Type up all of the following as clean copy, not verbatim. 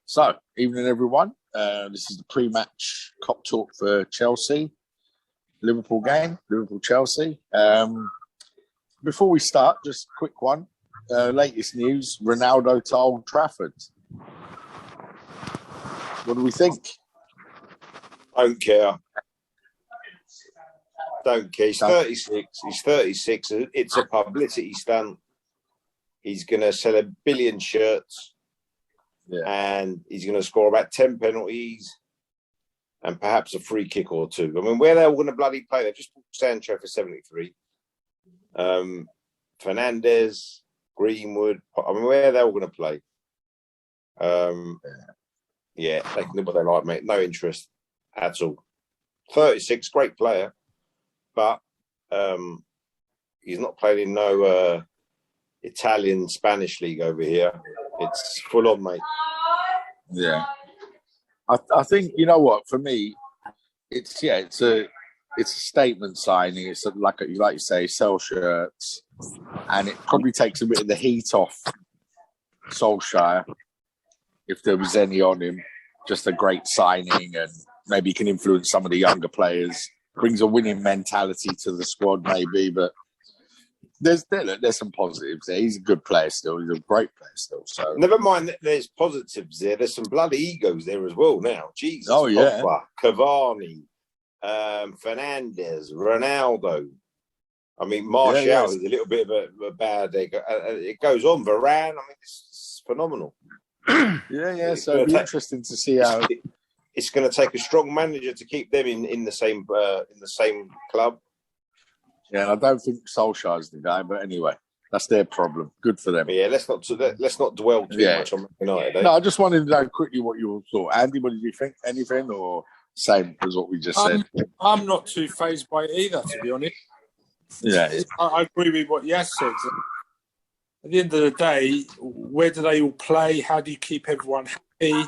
So, evening everyone. This is the pre-match cop talk for Chelsea, Liverpool game, Liverpool-Chelsea. Before we start, just a quick one. Latest news, Ronaldo to Old Trafford. What do we think? Don't care. He's 36. He's 36. It's a publicity stunt. He's going to sell 1 billion shirts. Yeah. And he's going to score about 10 penalties and perhaps a free kick or two. I mean, where they're all going to bloody play? They've just bought Sancho for 73. Fernandez, Greenwood. I mean, where are they all going to play? Yeah, they can do what they like, mate. No interest at all. 36, great player. But he's not playing in no Italian, Spanish league over here. It's full on, mate. Yeah. I think, you know what, for me, it's a statement signing. It's like you say, sell shirts. And it probably takes a bit of the heat off Solskjaer, if there was any on him. Just a great signing, and maybe he can influence some of the younger players. Brings a winning mentality to the squad, maybe, but there's some positives there. He's a good player still. He's a great player still. So never mind that there's positives there. There's some bloody egos there as well now. Jesus. Oh, yeah. Cavani, Fernandez, Ronaldo. I mean, Martial is a little bit of a bad egg. It goes on. Varane. I mean, it's phenomenal. Yeah. So it'll be interesting to see how. It's going to take a strong manager to keep them in the same club. Yeah, and I don't think Solskjaer's the guy, but anyway, that's their problem. Good for them. But yeah, let's not dwell too much on United. No, I just wanted to know quickly what you all thought. Andy, what did you think? Anything, or same as what we just said? I'm not too fazed by it either, to be honest. Yeah, I agree with what Yas said. At the end of the day, where do they all play? How do you keep everyone happy?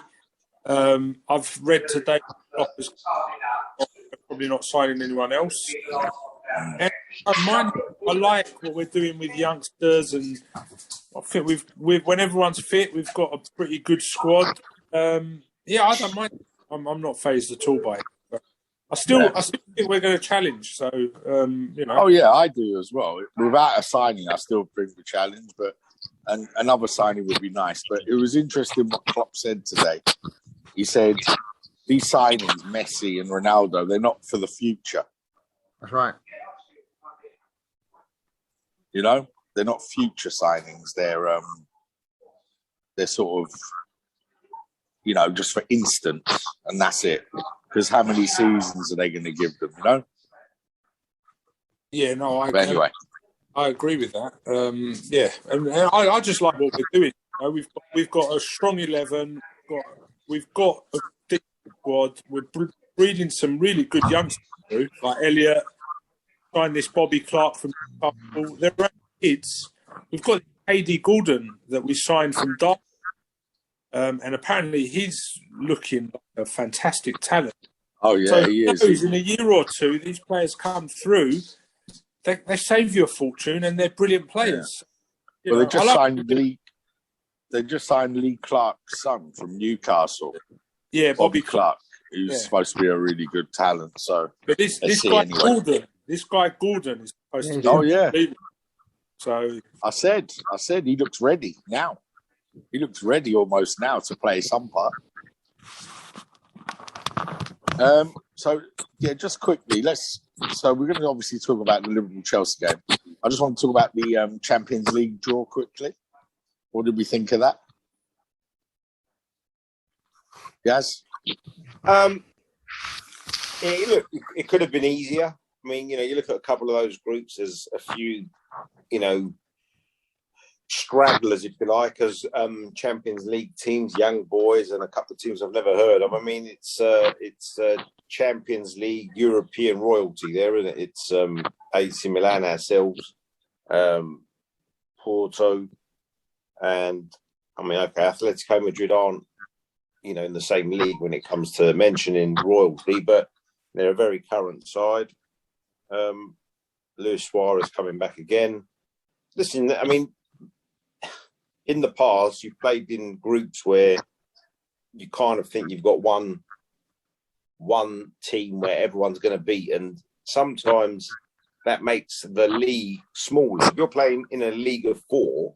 I've read today probably not signing anyone else. And I like what we're doing with youngsters, and I think we've when everyone's fit, we've got a pretty good squad. I don't mind. I'm not fazed at all by it. But I still think we're going to challenge. So Oh yeah, I do as well. Without a signing, I still think we challenge, but another signing would be nice. But it was interesting what Klopp said today. He said these signings, Messi and Ronaldo, they're not for the future. That's right. You know, they're not future signings. They're sort of, just for instance, and that's it. Because how many seasons are they going to give them? You know. Yeah, no, anyway, I agree with that. And I just like what we're doing. You know, we've got a strong 11. We've got a deep squad. We're breeding some really good youngsters through, like Elliot. Signed this Bobby Clark from Liverpool. They're our kids. We've got AD Gordon that we signed from Dartford. And apparently he's looking like a fantastic talent. Oh, yeah, so he is. In a year or two, these players come through, they save you a fortune, and they're brilliant players. Yeah. Well, they just signed Lee Clark's son from Newcastle. Yeah, Bobby Clark, who's supposed to be a really good talent. So, but this guy Gordon is supposed to be. Oh yeah. So I said he looks ready now. He looks ready almost now to play some part. So just quickly, we're going to obviously talk about the Liverpool-Chelsea game. I just want to talk about the Champions League draw quickly. What did we think of that? Yes. It could have been easier. I mean, you look at a couple of those groups. There's a few, stragglers, if you like, as Champions League teams, young boys, and a couple of teams I've never heard of. I mean, it's Champions League European royalty there, isn't it? It's AC Milan ourselves, Porto, and I mean, okay, Atletico Madrid aren't, in the same league when it comes to mentioning royalty, but they're a very current side. Luis Suarez coming back again. Listen, I mean, in the past, you've played in groups where you kind of think you've got one team where everyone's going to beat, and sometimes that makes the league smaller. If you're playing in a league of 4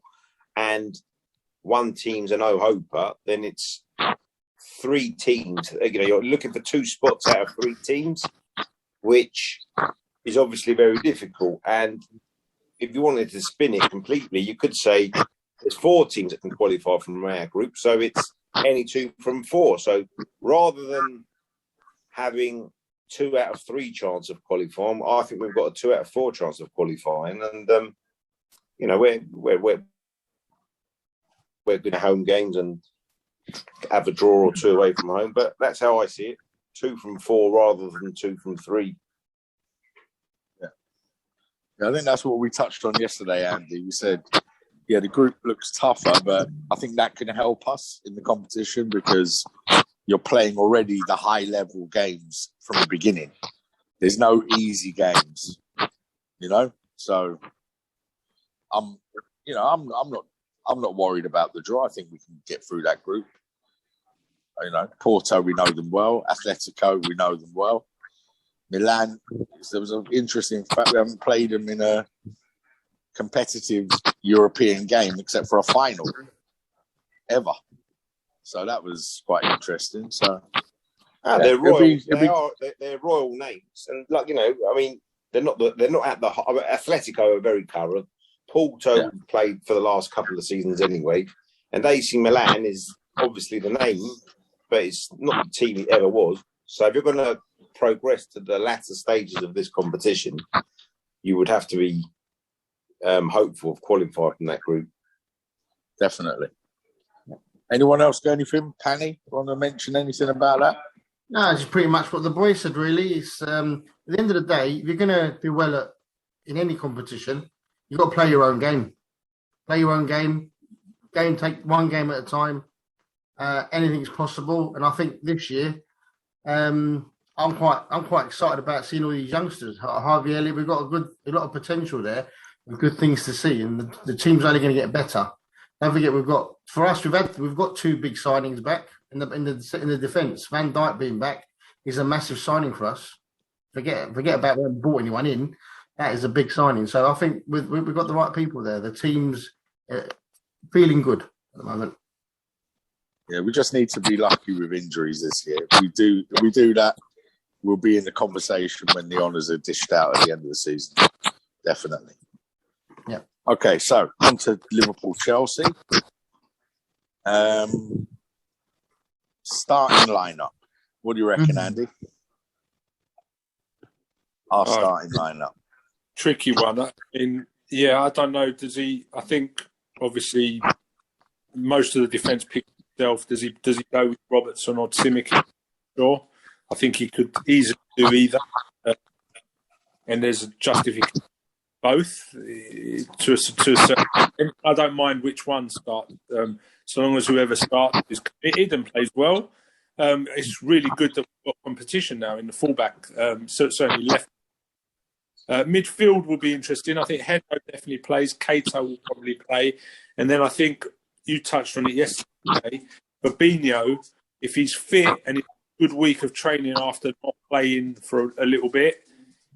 and one team's a no-hoper, then it's 3 teams. You're looking for 2 spots out of 3 teams, which is obviously very difficult. And if you wanted to spin it completely, you could say there's 4 teams that can qualify from our group, so it's any 2 from 4. So rather than having 2 out of 3 chance of qualifying, I think we've got a 2 out of 4 chance of qualifying. And we're good at home games and have a draw or 2 away from home. But that's how I see it: 2 from 4 rather than 2 from 3. Yeah, I think that's what we touched on yesterday, Andy. We said, yeah, the group looks tougher, but I think that can help us in the competition because you're playing already the high-level games from the beginning. There's no easy games, So, I'm not worried about the draw. I think we can get through that group. Porto, we know them well. Atletico, we know them well. Milan, there was an interesting fact. We haven't played them in a competitive European game except for a final ever. So that was quite interesting. So they're royal. They're royal names, and they're not at the. Atletico are very current. Porto played for the last couple of seasons anyway, and AC Milan is obviously the name, but it's not the team it ever was. So if you're going to progress to the latter stages of this competition, you would have to be hopeful of qualifying from that group. Definitely. Anyone else got anything? Panny, want to mention anything about that? No, it's pretty much what the boys said, really. It's at the end of the day, if you're going to do well in any competition, you've got to play your own game. Play your own game. Take one game at a time. Anything's possible. And I think this year, I'm quite excited about seeing all these youngsters. Harvey Elliott, we've got a lot of potential there, with good things to see, and the team's only going to get better. Don't forget, we've got 2 big signings back in the defence. Van Dijk being back is a massive signing for us. Forget about we haven't brought anyone in. That is a big signing. So I think we've got the right people there. The team's feeling good at the moment. Yeah, we just need to be lucky with injuries this year. If we do that, we'll be in the conversation when the honours are dished out at the end of the season. Definitely. Yeah. Okay, so on to Liverpool-Chelsea. Starting lineup. What do you reckon, Andy? Our starting lineup. Tricky one. I don't know. Does he? I think obviously most of the defence picks himself. Does he go with Robertson or Tsimikas? Sure. I think he could easily do either. And there's a justification both to a certain extent. I don't mind which one starts, so long as whoever starts is committed and plays well. It's really good that we've got competition now in the fullback. Certainly left. Midfield will be interesting. I think Hedo definitely plays. Cato will probably play. And then I think you touched on it yesterday. Fabinho, if he's fit and it's a good week of training after not playing for a little bit,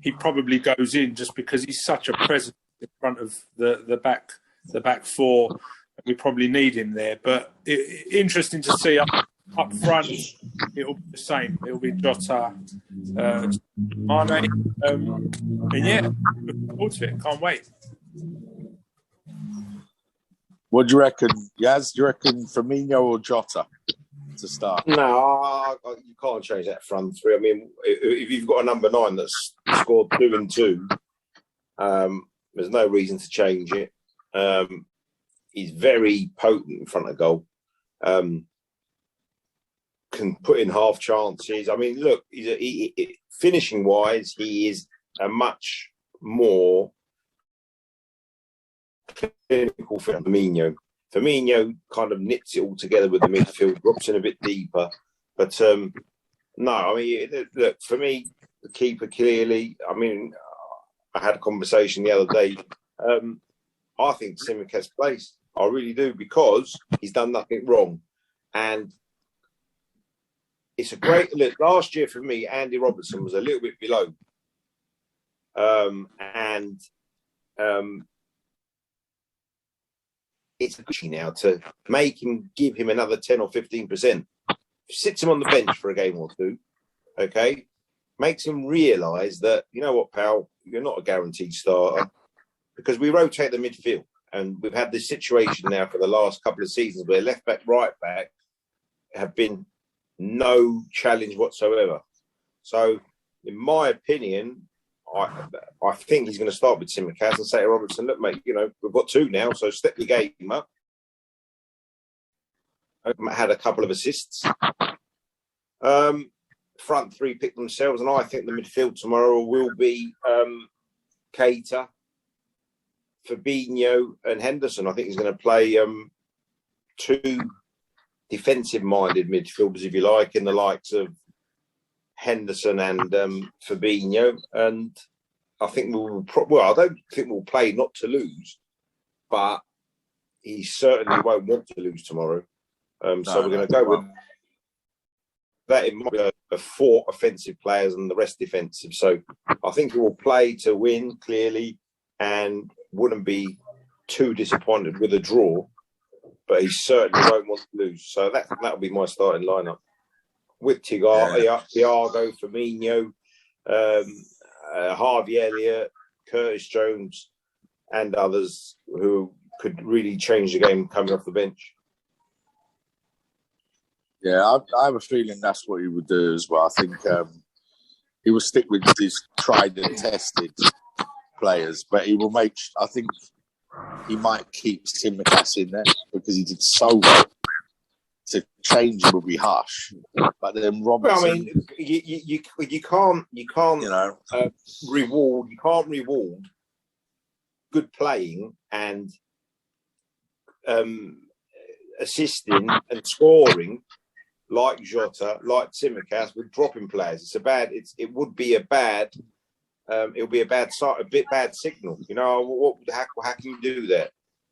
he probably goes in just because he's such a presence in front of the back 4. We probably need him there. But interesting to see up front. It'll be the same. It'll be Jota, Mane, and looking forward to it. Can't wait. What do you reckon, Yaz? Do you reckon Firmino or Jota to start? No, you can't change that front 3. I mean, if you've got a number 9 that's scored 2 and 2, there's no reason to change it. He's very potent in front of goal. Can put in half chances. I mean, look, finishing wise, he is a much more clinical for Firmino. Firmino kind of knits it all together with the midfield, drops in a bit deeper. But no, I mean, look, for me, the keeper clearly. I mean, I had a conversation the other day. I think Tsimikas plays. I really do, because he's done nothing wrong. And it's a great look. Last year for me, Andy Robertson was a little bit below. It's a now to give him another 10 or 15%. Sits him on the bench for a game or two, okay? Makes him realise that, you know what, pal, you're not a guaranteed starter, because we rotate the midfield. And we've had this situation now for the last couple of seasons where left back, right back have been no challenge whatsoever. So, in my opinion, I think he's going to start with Tsimikas and say to Robertson, look, mate, you know, we've got 2 now, so step your game up. Had a couple of assists. Front 3 pick themselves, and I think the midfield tomorrow will be Keita, Fabinho and Henderson. I think he's going to play 2 defensive-minded midfielders, if you like, in the likes of Henderson and Fabinho. And I think I don't think we'll play not to lose, but he certainly won't want to lose tomorrow. So we're going to go with that. It might be a 4 offensive players and the rest defensive. So I think he will play to win clearly, and wouldn't be too disappointed with a draw, but he certainly won't want to lose. So that'll be my starting lineup with Thiago, Firmino, Harvey Elliott, Curtis Jones, and others who could really change the game coming off the bench. Yeah, I have a feeling that's what he would do as well. I think he will stick with his tried and tested players, but he will I think he might keep Tsimikas in there because he did so well. To change him would be harsh, but then Robertson. Well, I mean, you can't reward good playing and assisting and scoring like Jota, like Tsimikas, with dropping players. It'll be a bad signal. You know, how can you do that?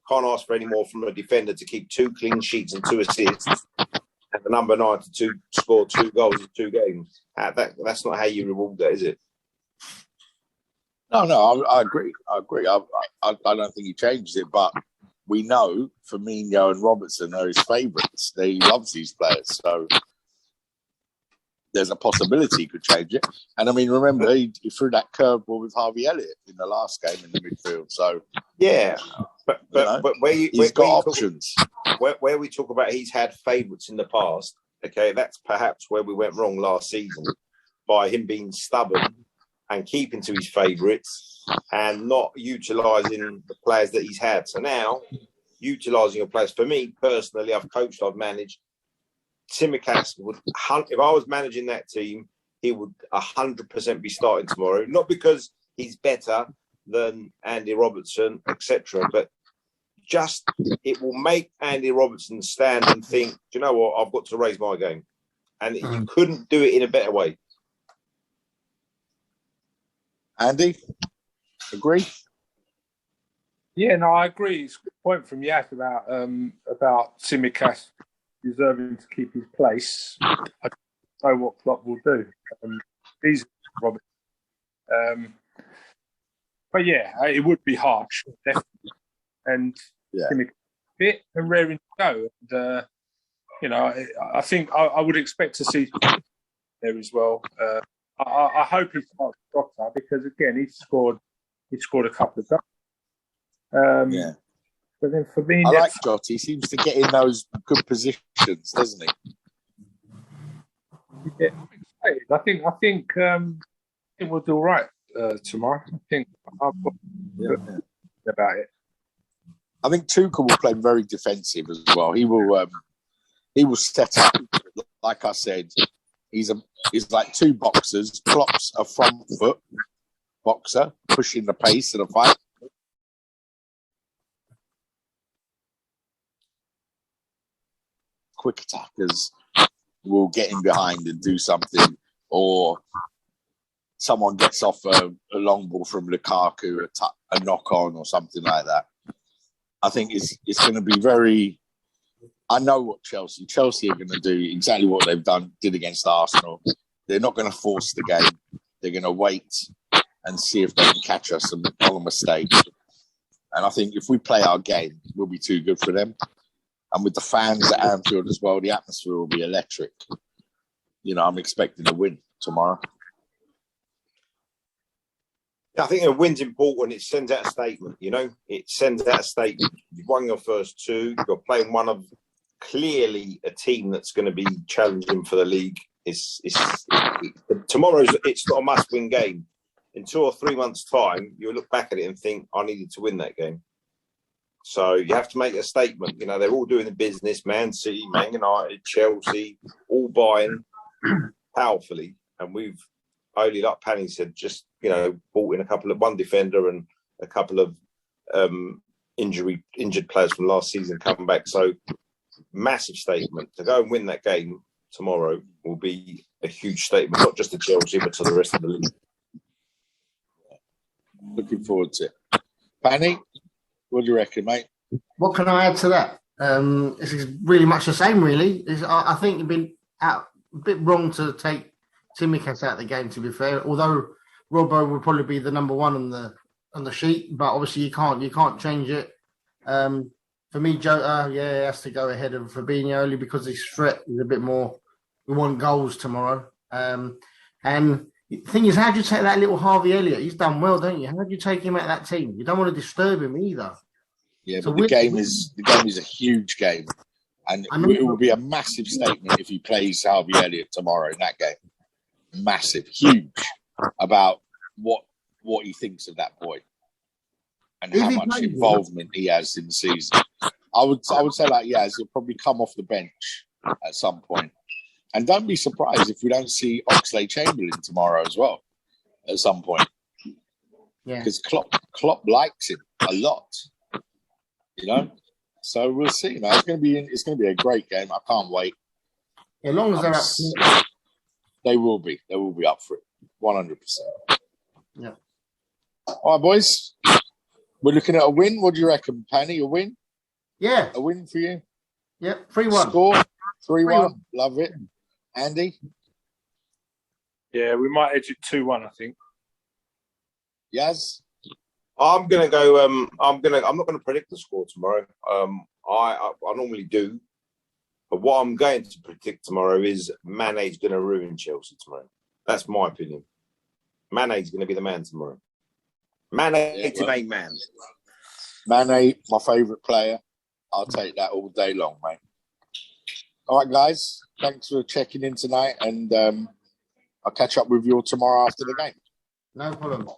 Can't ask for any more from a defender to keep 2 clean sheets and 2 assists, and the number 9 to score 2 goals in 2 games. That's not how you reward that, is it? No, I agree. I don't think he changes it, but we know Firmino and Robertson are his favourites. He loves these players, so there's a possibility he could change it. And I mean, remember, he threw that curveball with Harvey Elliott in the last game in the midfield. So yeah, but he's got options. Where we talk about he's had favourites in the past, okay, that's perhaps where we went wrong last season by him being stubborn and keeping to his favourites and not utilising the players that he's had. So now, utilising your players. For me personally, I've coached, I've managed. Tsimikas would, if I was managing that team, he would 100% be starting tomorrow. Not because he's better than Andy Robertson, etc., but just it will make Andy Robertson stand and think, do you know what, I've got to raise my game. And you couldn't do it in a better way. Andy, agree? Yeah, no, I agree. It's a good point from Yas about Tsimikas deserving to keep his place. I don't know what Klopp will do. He's Robert. But yeah, it would be harsh, definitely. And Tsimikas fit and raring to go. And, you know, I think I would expect to see there as well. I hope he starts Jota because again he scored a couple of goals. But then for me, I like Jota. He seems to get in those good positions, doesn't he? Yeah, I think we'll do all right tomorrow. I think I've got about it. I think Tuchel will play very defensive as well. He will set up, like I said. He's like 2 boxers. Klopp's a front foot boxer, pushing the pace of the fight. Quick attackers will get in behind and do something, or someone gets off a long ball from Lukaku, a knock on, or something like that. I think it's going to be very I know what Chelsea are going to do exactly what they've did against Arsenal. They're not going to force the game. They're going to wait and see if they can catch us on a mistake. And I think if we play our game, we'll be too good for them. And with the fans at Anfield as well, the atmosphere will be electric. I'm expecting a win tomorrow. I think a win's important. It sends out a statement, It sends out a statement. You've won your first two. You're playing one of clearly a team that's going to be challenging for the league. Tomorrow's it's not a must-win game. In 2 or 3 months' time, you'll look back at it and think, I needed to win that game. So you have to make a statement. They're all doing the business. Man City, Man United, Chelsea, all buying powerfully. And we've only, like Panny said, just, brought in one defender and a couple of injured players from last season coming back. So massive statement. To go and win that game tomorrow will be a huge statement, not just to Chelsea, but to the rest of the league. Looking forward to it. Panny, what do you reckon, mate? What can I add to that? It's really much the same, really. I think you've been a bit wrong to take Tsimikas out of the game, to be fair. Although Robbo would probably be the number one on the sheet, but obviously you can't change it. For me, Jota, has to go ahead of Fabinho only because his threat is a bit more. We want goals tomorrow. And the thing is, how do you take that little Harvey Elliott? He's done well, don't you? How do you take him out of that team? You don't want to disturb him either. Yeah, so but the game is a huge game, and it will be a massive statement if he plays Harvey Elliott tomorrow in that game. Massive, huge, about what he thinks of that boy and how much involvement he has in the season. I would say he'll probably come off the bench at some point. And don't be surprised if we don't see Oxlade-Chamberlain tomorrow as well at some point. Yeah. Because Klopp likes him a lot. So we'll see, man. It's going to be a great game. I can't wait. As long as they're up for it. They will be up for it. 100%. Yeah. All right, boys. We're looking at a win. What do you reckon, Panny? A win? Yeah. A win for you? Yep. 3-1. Score? 3-1. Love it. Andy? Yeah, we might edge it 2-1, I think. Yaz? I'm gonna go. I'm not gonna predict the score tomorrow. I normally do, but what I'm going to predict tomorrow is Mane's gonna ruin Chelsea tomorrow. That's my opinion. Mane's gonna be the man tomorrow. Mane to make man. Mane, my favourite player. I'll take that all day long, mate. All right, guys. Thanks for checking in tonight, and I'll catch up with you all tomorrow after the game. No problem.